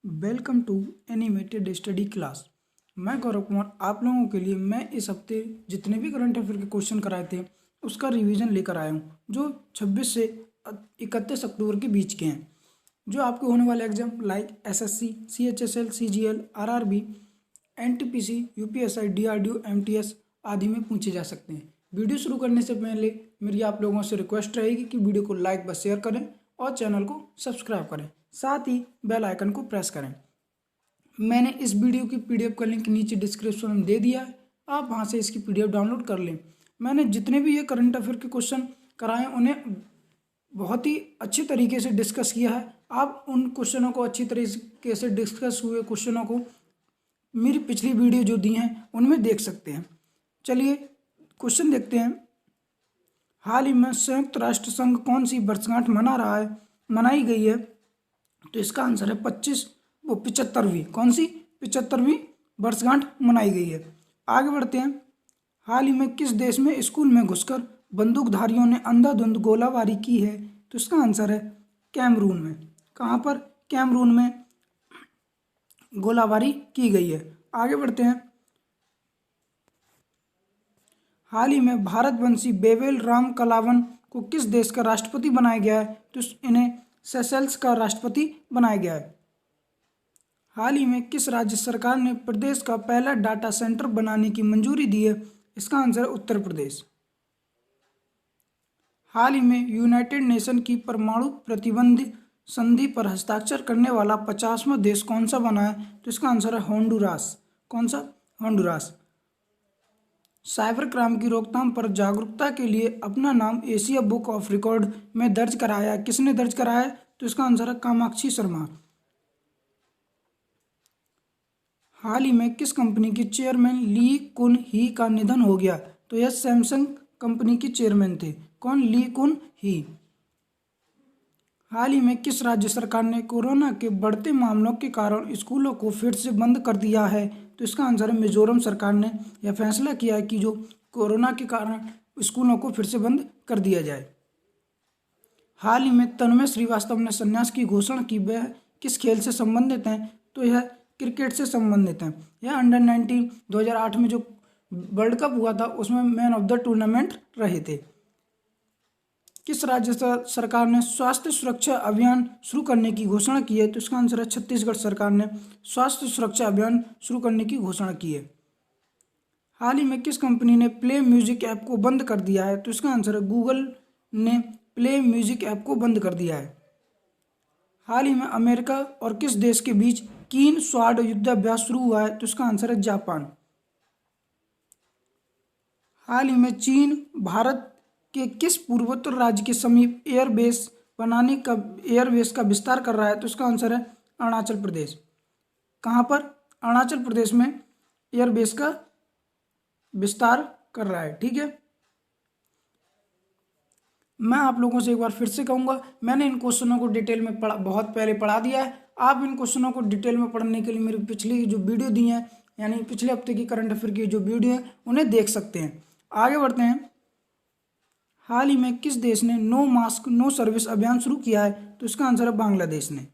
Welcome to animated study class. मैं गौरव कुमार आप लोगों के लिए मैं इस हफ्ते जितने भी करंट अफेयर के क्वेश्चन कराए थे उसका रिवीजन लेकर आया हूँ, जो 26 से 31 अक्टूबर के बीच के हैं, जो आपके होने वाले exam like SSC, CHSL, CGL, RRB, NTPC, UPSI, DRDO, MTS आदि में पूछे जा सकते हैं। वीडियो शुरू करने से पहले मेरी आप लोगों से रिक्वेस्ट रहेगी कि वीडियो को लाइक व शेयर करें और चैनल को सब्सक्राइब करें, साथ ही बेल आइकन को प्रेस करें। मैंने इस वीडियो की पीडीएफ का लिंक नीचे डिस्क्रिप्शन में दे दिया है, आप वहां से इसकी पीडीएफ डाउनलोड कर लें। मैंने जितने भी ये करंट अफेयर के क्वेश्चन कराए उन्हें बहुत ही अच्छी तरीके से डिस्कस किया है। आप उन क्वेश्चनों को अच्छी तरीके से डिस्कस हुए क्वेश्चनों को मेरी पिछली वीडियो जो दी हैं उनमें देख सकते हैं। चलिए क्वेश्चन देखते हैं। हाल ही में संयुक्त राष्ट्र संघ कौन सी वर्षगांठ मनाई गई है? तो इसका आंसर है 75वीं। कौन सी 75वीं वर्षगांठ मनाई गई है। आगे बढ़ते हैं। हाल ही में किस देश में स्कूल में घुसकर बंदूकधारियों ने अंधाधुंध गोलाबारी की है? तो इसका आंसर है कैमरून में। कहाँ पर? कैमरून में गोलाबारी की गई है। आगे बढ़ते हैं। हाल ही में भारतवंशी बेवेल राम कलावन को किस देश का राष्ट्रपति बनाया गया है? तो इन्हें सेशेल्स का राष्ट्रपति बनाया गया है। हाल ही में किस राज्य सरकार ने प्रदेश का पहला डाटा सेंटर बनाने की मंजूरी दी है? इसका आंसर है उत्तर प्रदेश। हाल ही में यूनाइटेड नेशन की परमाणु प्रतिबंध संधि पर हस्ताक्षर करने वाला 50वां देश कौन सा बना है? तो इसका आंसर है होंडुरास। कौन सा? होंडुरास। साइबर क्राइम की रोकथाम पर जागरूकता के लिए अपना नाम एशिया बुक ऑफ रिकॉर्ड में दर्ज कराया। किसने दर्ज कराया? तो इसका आंसर है कामाक्षी शर्मा। हाल ही में किस कंपनी के चेयरमैन ली कुन ही का निधन हो गया? तो यह सैमसंग कंपनी के चेयरमैन थे। कौन? ली कुन ही। हाल ही में किस राज्य सरकार ने कोरोना के बढ़ते मामलों के कारण स्कूलों को फिर से बंद कर दिया है? तो इसका आंसर है मिजोरम सरकार ने यह फैसला किया है कि जो कोरोना के कारण स्कूलों को फिर से बंद कर दिया जाए। हाल ही में तन्मय श्रीवास्तव ने संन्यास की घोषणा की। वह किस खेल से संबंधित हैं? तो यह क्रिकेट से संबंधित हैं। यह अंडर-19 2008 में जो वर्ल्ड कप हुआ था उसमें मैन ऑफ द टूर्नामेंट रहे थे। किस राज्य सरकार ने स्वास्थ्य सुरक्षा अभियान शुरू करने की घोषणा की है? तो इसका आंसर है छत्तीसगढ़ सरकार ने स्वास्थ्य सुरक्षा अभियान शुरू करने की घोषणा की है। हाल ही में किस कंपनी ने प्ले म्यूजिक ऐप को बंद कर दिया है? तो इसका आंसर है गूगल ने प्ले म्यूजिक ऐप को बंद कर दिया है। हाल ही में अमेरिका और किस देश के बीच कीन स्वाड युद्धाभ्यास शुरू हुआ है? तो इसका आंसर है जापान। हाल ही में चीन भारत के किस पूर्वोत्तर राज्य के समीप एयरबेस का विस्तार कर रहा है? तो इसका आंसर है अरुणाचल प्रदेश। कहाँ पर? अरुणाचल प्रदेश में एयरबेस का विस्तार कर रहा है। ठीक है, मैं आप लोगों से एक बार फिर से कहूँगा, मैंने इन क्वेश्चनों को डिटेल में बहुत पहले पढ़ा दिया है। आप इन क्वेश्चनों को डिटेल में पढ़ने के लिए मेरी पिछली जो वीडियो दी है, यानी पिछले हफ्ते की करंट अफेयर की जो वीडियो है उन्हें देख सकते हैं। आगे बढ़ते हैं। हाल ही में किस देश ने नो मास्क नो सर्विस अभियान शुरू किया है? तो इसका आंसर है बांग्लादेश ने।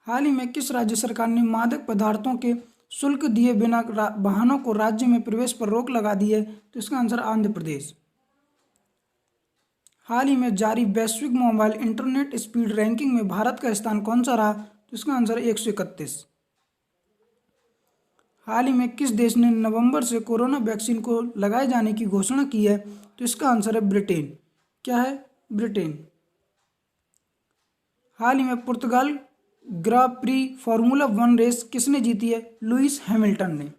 हाल ही में किस राज्य सरकार ने मादक पदार्थों के शुल्क दिए बिना वाहनों को राज्य में प्रवेश पर रोक लगा दी है? तो इसका आंसर आंध्र प्रदेश। हाल ही में जारी वैश्विक मोबाइल इंटरनेट स्पीड रैंकिंग में भारत का स्थान कौन सा रहा? तो इसका आंसर है 131। हाल ही में किस देश ने नवंबर से कोरोना वैक्सीन को लगाए जाने की घोषणा की है? तो इसका आंसर है ब्रिटेन। क्या है? ब्रिटेन। हाल ही में पुर्तगाल ग्रां प्री फार्मूला 1 रेस किसने जीती है? लुइस हैमिल्टन ने।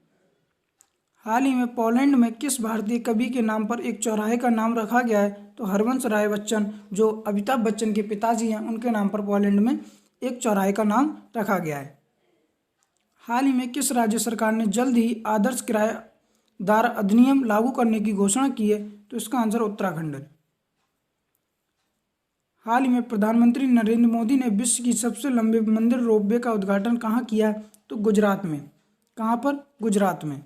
हाल ही में पोलैंड में किस भारतीय कवि के नाम पर एक चौराहे का नाम रखा गया है? तो हरवंश राय बच्चन, जो अमिताभ बच्चन के पिताजी हैं, उनके नाम पर पोलैंड में एक चौराहे का नाम रखा गया है। हाल ही में किस राज्य सरकार ने जल्द ही आदर्श किराएदार अधिनियम लागू करने की घोषणा की है? तो इसका आंसर उत्तराखंड है। हाल ही में प्रधानमंत्री नरेंद्र मोदी ने विश्व की सबसे लंबे मंदिर रोपवे का उद्घाटन कहाँ किया? तो गुजरात में। कहाँ पर? गुजरात में।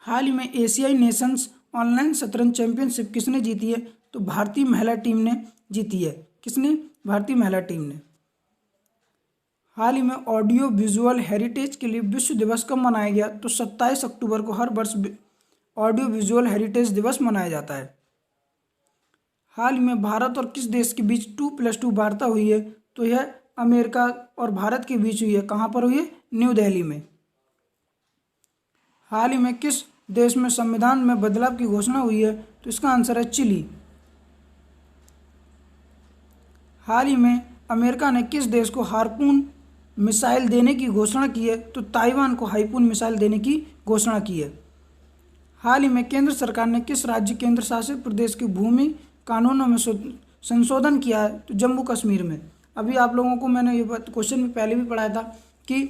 हाल ही में एशियाई नेशंस ऑनलाइन शतरंज चैंपियनशिप किसने जीती है? तो भारतीय महिला टीम ने जीती है। किसने? भारतीय महिला टीम ने। हाल ही में ऑडियो विजुअल हेरिटेज के लिए विश्व दिवस कब मनाया गया? तो 27 अक्टूबर को हर वर्ष ऑडियो विजुअल हेरिटेज दिवस मनाया जाता है। हाल ही में भारत और किस देश के बीच 2+2 वार्ता हुई है? तो यह अमेरिका और भारत के बीच हुई है। कहाँ पर हुई है? न्यू दिल्ली में। हाल ही में किस देश में संविधान में बदलाव की घोषणा हुई है? तो इसका आंसर है चिली। हाल ही में अमेरिका ने किस देश को हार्पून मिसाइल देने की घोषणा की है? तो ताइवान को हार्पून मिसाइल देने की घोषणा की है। हाल ही में केंद्र सरकार ने किस राज्य केंद्र शासित प्रदेश के भूमि कानूनों में संशोधन किया है? तो जम्मू कश्मीर में। अभी आप लोगों को मैंने ये क्वेश्चन में पहले भी पढ़ाया था कि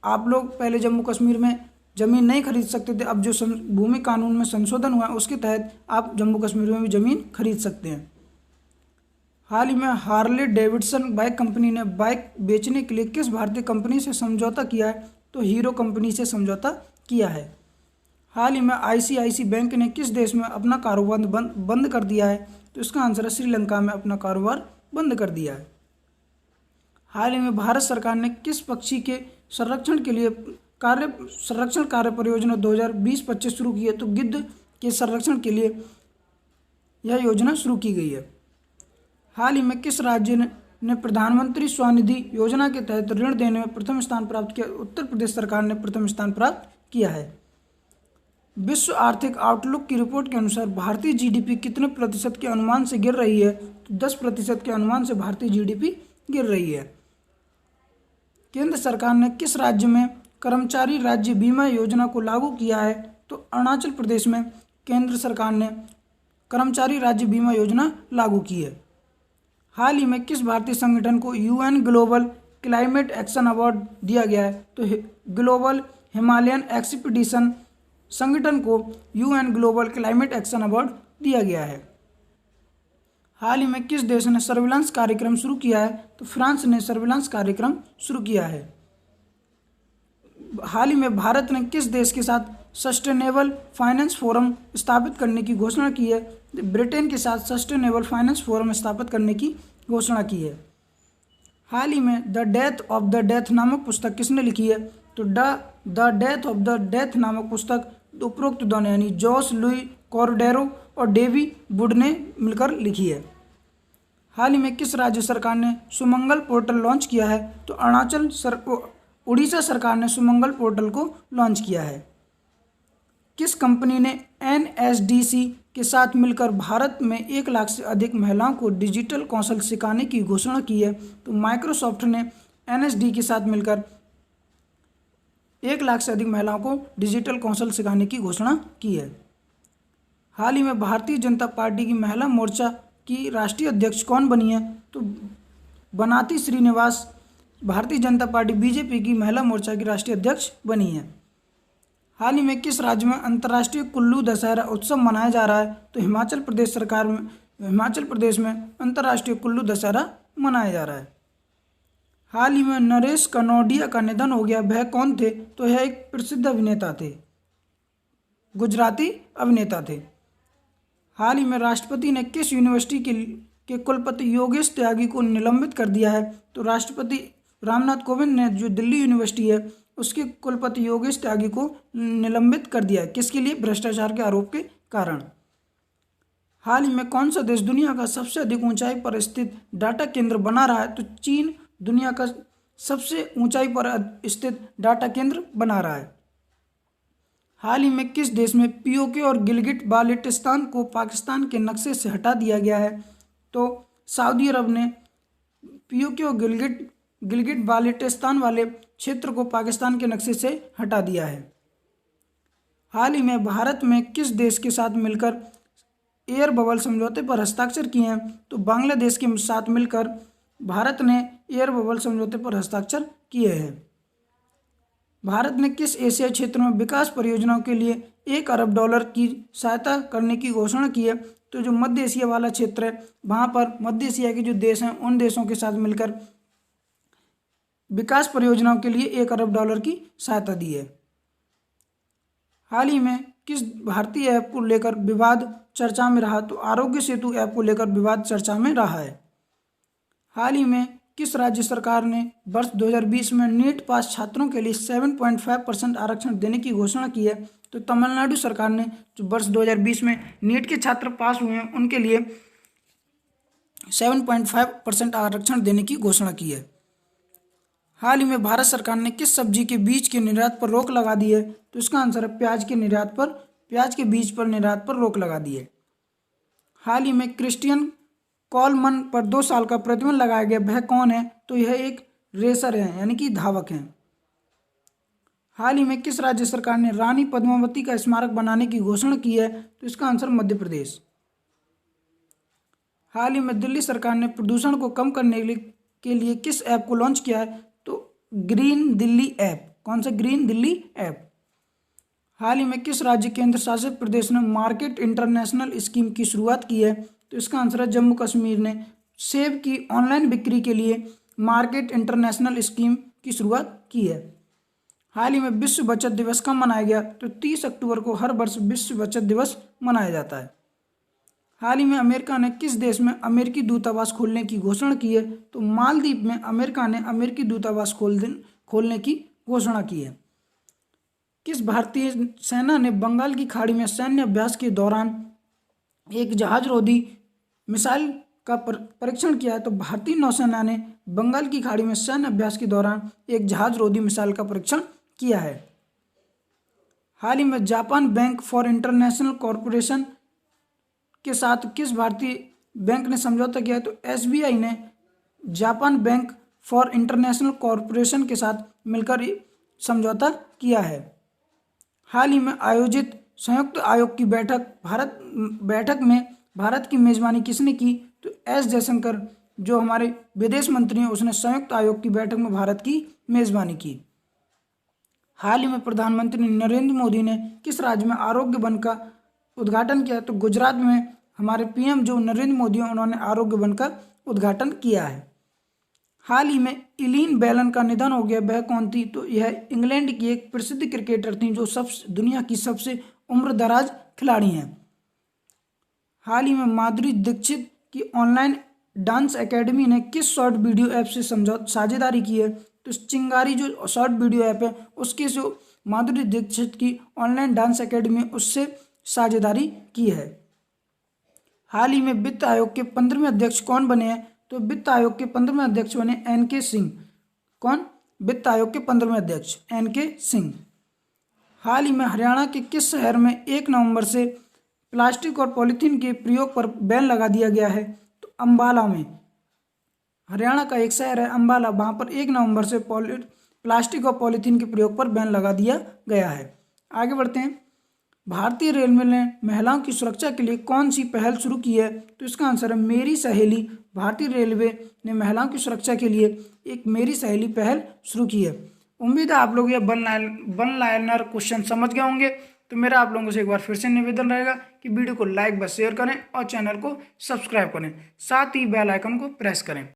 आप लोग पहले जम्मू कश्मीर में ज़मीन नहीं खरीद सकते थे। अब जो भूमि कानून में संशोधन हुआ है उसके तहत आप जम्मू कश्मीर में भी ज़मीन खरीद सकते हैं। हाल ही में हार्ले डेविडसन बाइक कंपनी ने बाइक बेचने के लिए किस भारतीय कंपनी से समझौता किया है? तो हीरो कंपनी से समझौता किया है। हाल ही में आईसीआईसी बैंक ने किस देश में अपना कारोबार बंद कर दिया है? तो इसका आंसर है श्रीलंका में अपना कारोबार बंद कर दिया है। हाल ही में भारत सरकार ने किस पक्षी के संरक्षण के लिए संरक्षण कार्य परियोजना 2020-25 शुरू की है? तो गिद्ध के संरक्षण के लिए यह योजना शुरू की गई है। हाल ही में किस राज्य ने प्रधानमंत्री स्वनिधि योजना के तहत ऋण देने में प्रथम स्थान प्राप्त किया? उत्तर प्रदेश सरकार ने प्रथम स्थान प्राप्त किया है। विश्व आर्थिक आउटलुक की रिपोर्ट के अनुसार भारतीय जीडीपी कितने प्रतिशत के अनुमान से गिर रही है? तो 10% के अनुमान से भारतीय जीडीपी गिर रही है। केंद्र सरकार ने किस राज्य में कर्मचारी राज्य बीमा योजना को लागू किया है? तो अरुणाचल प्रदेश में केंद्र सरकार ने कर्मचारी राज्य बीमा योजना लागू की है। हाल ही में किस भारतीय संगठन को UN global climate action award दिया गया है? तो ग्लोबल हिमालयन एक्सपीडिशन संगठन को UN global climate action award दिया गया है। हाल ही में किस देश ने सर्विलांस कार्यक्रम शुरू किया है? तो फ्रांस ने सर्विलांस कार्यक्रम शुरू किया है। हाल ही में भारत ने किस देश के साथ सस्टेनेबल फाइनेंस फोरम स्थापित करने की घोषणा की है? ब्रिटेन के साथ सस्टेनेबल फाइनेंस फोरम स्थापित करने की घोषणा की है। हाल ही में the death of the death नामक पुस्तक किसने लिखी है? तो the death of the death नामक पुस्तक उपरोक्त दोनों यानी जॉस लुई कॉर्डेरो और डेवी वुड ने मिलकर लिखी है। हाल ही में किस राज्य सरकार ने सुमंगल पोर्टल लॉन्च किया है? तो उड़ीसा सरकार ने सुमंगल पोर्टल को लॉन्च किया है। किस कंपनी ने एनएसडीसी के साथ मिलकर भारत में 1 लाख से अधिक महिलाओं को डिजिटल कौशल सिखाने की घोषणा की है? तो माइक्रोसॉफ्ट ने एनएसडी के साथ मिलकर 1 लाख से अधिक महिलाओं को डिजिटल कौशल सिखाने की घोषणा की है। हाल ही में भारतीय जनता पार्टी की महिला मोर्चा की राष्ट्रीय अध्यक्ष कौन बनी है? तो बनाती श्रीनिवास भारतीय जनता पार्टी बीजेपी की महिला मोर्चा की राष्ट्रीय अध्यक्ष बनी है। हाल ही में किस राज्य में अंतर्राष्ट्रीय कुल्लू दशहरा उत्सव मनाया जा रहा है? तो हिमाचल प्रदेश में अंतर्राष्ट्रीय कुल्लू दशहरा मनाया जा रहा है। हाल ही में नरेश कनौडिया का निधन हो गया। वह कौन थे? तो यह एक प्रसिद्ध अभिनेता थे, गुजराती अभिनेता थे। हाल ही में राष्ट्रपति ने किस यूनिवर्सिटी के कुलपति योगेश त्यागी को निलंबित कर दिया है? तो राष्ट्रपति रामनाथ कोविंद ने जो दिल्ली यूनिवर्सिटी है उसके कुलपति योगेश त्यागी को निलंबित कर दिया है। किसके लिए? भ्रष्टाचार के आरोप के कारण। हाल ही में कौन सा देश दुनिया का सबसे अधिक ऊंचाई पर स्थित डाटा केंद्र बना रहा है? तो चीन दुनिया का सबसे ऊंचाई पर स्थित डाटा केंद्र बना रहा है। हाल ही में किस देश में पीओके और गिलगिट बाल्टिस्तान को पाकिस्तान के नक्शे से हटा दिया गया है? तो सऊदी अरब ने पीओके और गिलगिट बाल्टिस्तान वाले क्षेत्र को पाकिस्तान के नक्शे से हटा दिया है। हाल ही में भारत में किस देश के साथ मिलकर एयर बबल समझौते पर हस्ताक्षर किए हैं? तो बांग्लादेश के साथ मिलकर भारत ने एयर बबल समझौते पर हस्ताक्षर किए हैं। भारत ने किस एशियाई क्षेत्र में विकास परियोजनाओं के लिए $1 अरब की सहायता करने की घोषणा की है? तो जो मध्य एशिया वाला क्षेत्र है वहाँ पर मध्य एशिया के जो देश हैं उन देशों के साथ मिलकर विकास परियोजनाओं के लिए $1 अरब की सहायता दी है। हाल ही में किस भारतीय ऐप को लेकर विवाद चर्चा में रहा? तो आरोग्य सेतु ऐप को लेकर विवाद चर्चा में रहा है। हाल ही में किस राज्य सरकार ने वर्ष 2020 में नीट पास छात्रों के लिए 7.5% आरक्षण देने की घोषणा की है? तो तमिलनाडु सरकार ने जो वर्ष 2020 में नीट के छात्र पास हुए हैं उनके लिए 7.5% आरक्षण देने की घोषणा की है। हाल ही में भारत सरकार ने किस सब्जी के बीज के निर्यात पर रोक लगा दी है? तो इसका आंसर है प्याज के बीज पर निर्यात पर रोक लगा दी है। हाल ही में क्रिस्टियन कॉलमन पर 2 साल का प्रतिबंध लगाया गया, वह कौन है? तो यह एक रेसर है, यानी कि धावक हैं। हाल ही में किस राज्य सरकार ने रानी पद्मावती का स्मारक बनाने की घोषणा की है? तो इसका आंसर मध्य प्रदेश। हाल ही में दिल्ली सरकार ने प्रदूषण को कम करने के लिए किस ऐप को लॉन्च किया है? तो ग्रीन दिल्ली ऐप। कौन सा? Green Delhi app. हाल ही में किस राज्य केंद्र शासित प्रदेश ने मार्केट इंटरनेशनल स्कीम की शुरुआत की है? तो इसका आंसर है जम्मू कश्मीर ने सेब की ऑनलाइन बिक्री के लिए मार्केट इंटरनेशनल स्कीम की शुरुआत की है। हाल ही में विश्व बचत दिवस कब मनाया गया? तो 30 अक्टूबर को हर वर्ष विश्व बचत दिवस मनाया जाता है। हाल ही में अमेरिका ने किस देश में अमेरिकी दूतावास खोलने की घोषणा की है? तो मालदीव में अमेरिका ने अमेरिकी दूतावास खोलने की घोषणा की है। किस भारतीय सेना ने बंगाल की खाड़ी में सैन्य अभ्यास के दौरान एक जहाज रोधी मिसाइल का परीक्षण किया है? तो भारतीय नौसेना ने बंगाल की खाड़ी में सैन्य अभ्यास के दौरान एक जहाज रोधी मिसाइल का परीक्षण किया है। हाल ही में Japan bank for international corporation के साथ किस भारतीय बैंक ने समझौता किया है? तो SBI ने Japan bank for international corporation के साथ मिलकर समझौता किया है। हाल ही में आयोजित संयुक्त आयोग की बैठक में भारत की मेजबानी किसने की? तो S जयशंकर जो हमारे विदेश मंत्री हैं उसने संयुक्त आयोग की बैठक में भारत की मेजबानी की। हाल ही में प्रधानमंत्री नरेंद्र मोदी ने किस राज्य में आरोग्य वन का उद्घाटन किया? तो गुजरात में हमारे PM जो नरेंद्र मोदी हैं उन्होंने आरोग्य वन का उद्घाटन किया है। हाल ही में इलीन बेलन का निधन हो गया, वह कौन थी? तो यह इंग्लैंड की एक प्रसिद्ध क्रिकेटर थी जो दुनिया की सबसे उम्रदराज खिलाड़ी हैं। हाल ही में माधुरी दीक्षित की ऑनलाइन डांस एकेडमी ने किस शॉर्ट वीडियो ऐप से साझेदारी की है? तो चिंगारी जो शॉर्ट वीडियो ऐप है उसके जो माधुरी दीक्षित की ऑनलाइन डांस एकेडमी उससे साझेदारी की है। हाल ही में वित्त आयोग के 15वें अध्यक्ष कौन बने हैं? तो वित्त आयोग के 15वें अध्यक्ष बने NK सिंह। कौन? वित्त आयोग के 15वें अध्यक्ष NK सिंह। हाल ही में हरियाणा के किस शहर में 1 नवंबर से प्लास्टिक और पॉलीथीन के प्रयोग पर बैन लगा दिया गया है? तो अंबाला में, हरियाणा का एक शहर है अंबाला, वहाँ पर 1 नवंबर से प्लास्टिक और पॉलीथीन के प्रयोग पर बैन लगा दिया गया है। आगे बढ़ते हैं। भारतीय रेलवे ने महिलाओं की सुरक्षा के लिए कौन सी पहल शुरू की है? तो इसका आंसर है मेरी सहेली। भारतीय रेलवे ने महिलाओं की सुरक्षा के लिए एक मेरी सहेली पहल शुरू की है। उम्मीद है आप लोग ये वन लाइनर क्वेश्चन समझ गए होंगे। तो मेरा आप लोगों से एक बार फिर से निवेदन रहेगा कि वीडियो को लाइक व शेयर करें और चैनल को सब्सक्राइब करें, साथ ही बेल आइकन को प्रेस करें।